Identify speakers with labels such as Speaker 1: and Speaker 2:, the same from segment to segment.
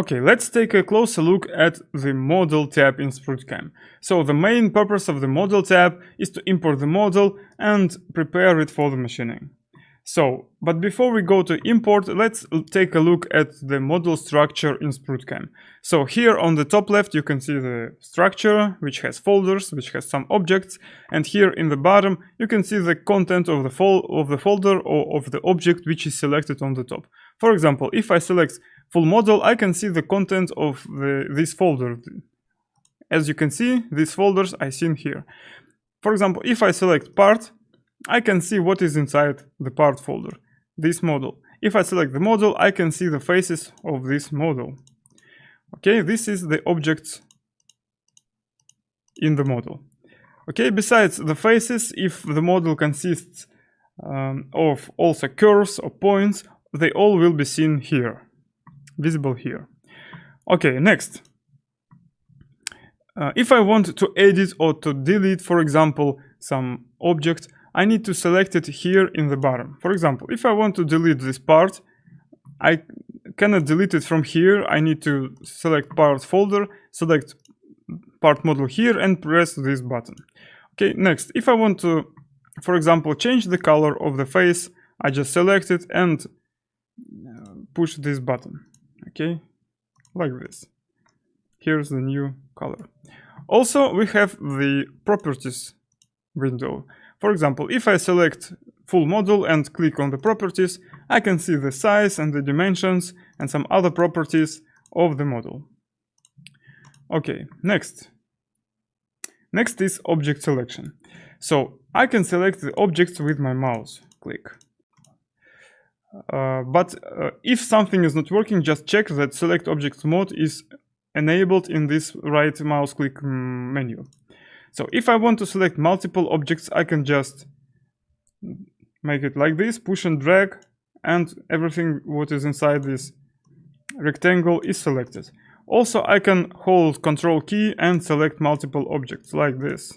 Speaker 1: Okay, let's take a closer look at the model tab in SprutCAM. So the main purpose of the model tab is to import the model and prepare it for the machining. So, but before we go to import, let's take a look at the model structure in SprutCAM. So here on the top left you can see the structure, which has folders, which has some objects, and here in the bottom you can see the content of the folder or of the object which is selected on the top. For example, if I select full model, I can see the content of this folder. As you can see, these folders I see here. For example, if I select part, I can see what is inside the part folder, this model. If I select the model, I can see the faces of this model. Okay, this is the objects in the model. Okay, besides the faces, if the model consists of also curves or points, they all will be seen here, visible here. Okay, next. If I want to edit or to delete, for example, some object, I need to select it here in the bottom. For example, if I want to delete this part, I cannot delete it from here. I need to select part folder, select part model here and press this button. Okay, next, if I want to, for example, change the color of the face, I just select it and push this button. Okay, like this. Here's the new color. Also, we have the properties window. For example, if I select full model and click on the properties, I can see the size and the dimensions and some other properties of the model. Okay, next. Next is object selection. So I can select the objects with my mouse click. But if something is not working, just check that select objects mode is enabled in this right mouse click menu. So if I want to select multiple objects, I can just make it like this, push and drag, and everything what is inside this rectangle is selected. Also, I can hold Ctrl key and select multiple objects like this.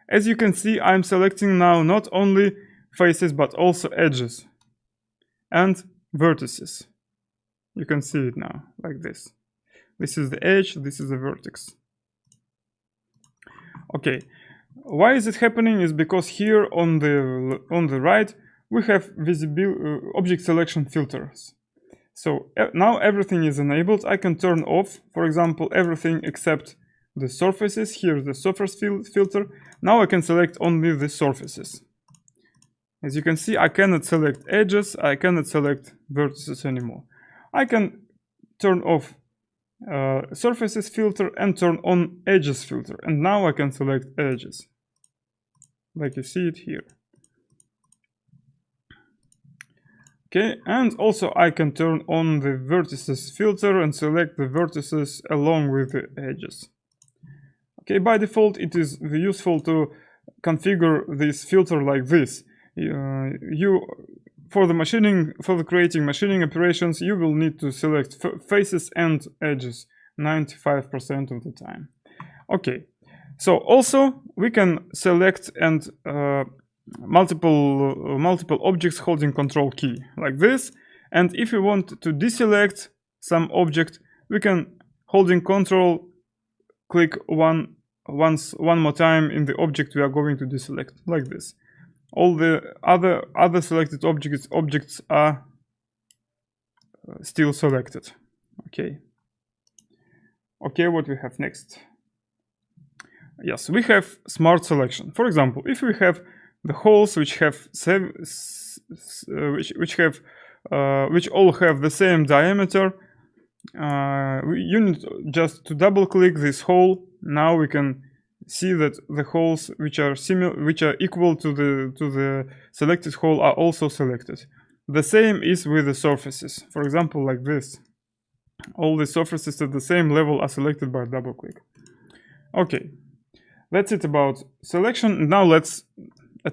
Speaker 1: As you can see, I'm selecting now not only faces but also edges and vertices. You can see it now like this. This is the edge, this is the vertex. Okay, why is it happening is because here on the right we have visible object selection filters. So now everything is enabled. I can turn off, for example, everything except the surfaces. Here's the surface filter. Now I can select only the surfaces. As you can see, I cannot select edges, I cannot select vertices anymore. I can turn off surfaces filter and turn on edges filter, and now I can select edges like you see it here. Okay, and also I can turn on the vertices filter and select the vertices along with the edges. Okay, by default it is useful to configure this filter like this. For the creating machining operations, you will need to select faces and edges 95% of the time. Okay, so also we can select and multiple objects holding Ctrl key like this. And if we want to deselect some object, we can holding Ctrl click one more time in the object we are going to deselect like this. All the other selected objects are still selected. Okay. Okay, what we have next? Yes, we have smart selection. For example, if we have the holes which all have the same diameter, you need just to double click this hole. Now we can see that the holes which are equal to the selected hole are also selected. The same is with the surfaces. For example, like this. All the surfaces at the same level are selected by double click. Okay, that's it about selection. Now let's go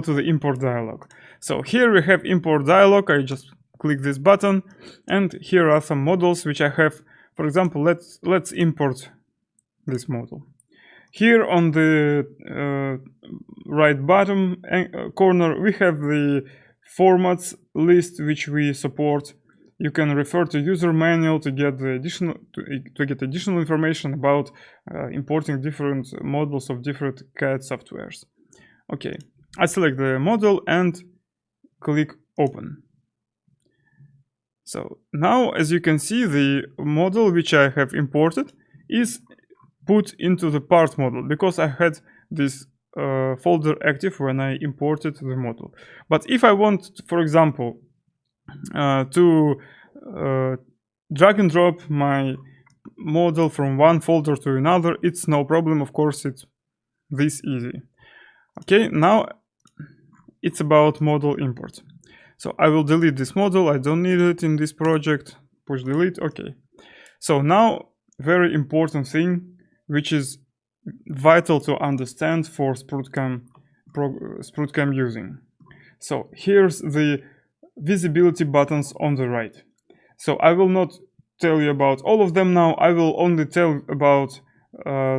Speaker 1: to the import dialog. So here we have import dialog. I just click this button, and here are some models which I have. For example, let's import this model. Here on the right bottom corner we have the formats list which we support. you can refer to user manual to get the additional information about importing different models of different CAD softwares. Okay, I select the model and click open. So now, as you can see, the model which I have imported is put into the part model because I had this folder active when I imported the model. But if I want, for example, to drag and drop my model from one folder to another, it's no problem. Of course, it's this easy. Okay, now it's about model import. So I will delete this model. I don't need it in this project. Push delete. Okay. So now, very important thing, which is vital to understand for SprutCAM using. So here's the visibility buttons on the right. So I will not tell you about all of them now. I will only tell about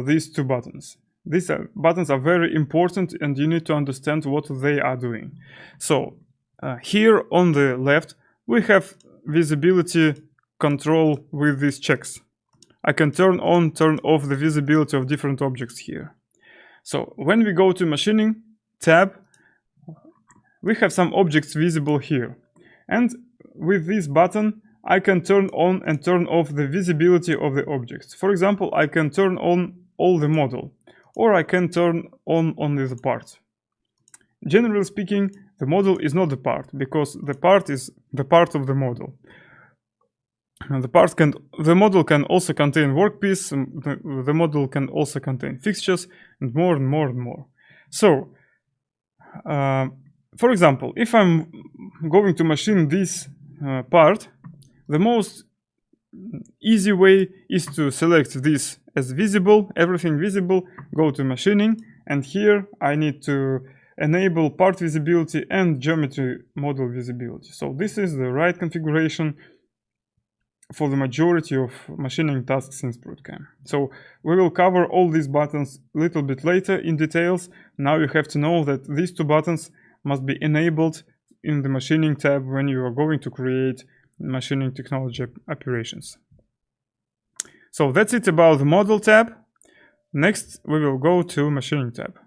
Speaker 1: these two buttons. These buttons are very important and you need to understand what they are doing. So here on the left, we have visibility control with these checks. I can turn on, turn off the visibility of different objects here. So when we go to machining tab, we have some objects visible here. And with this button, I can turn on and turn off the visibility of the objects. For example, I can turn on all the model, or I can turn on only the part. Generally speaking, the model is not the part, because the part is the part of the model. And the model can also contain workpiece, the model can also contain fixtures, and more and more and more. So, for example, if I'm going to machine this part, the most easy way is to select this as visible, everything visible, go to machining, and here I need to enable part visibility and geometry model visibility. So this is the right configuration for the majority of machining tasks in SprutCAM. So we will cover all these buttons a little bit later in details. Now you have to know that these two buttons must be enabled in the machining tab when you are going to create machining technology operations. So that's it about the model tab. Next, we will go to machining tab.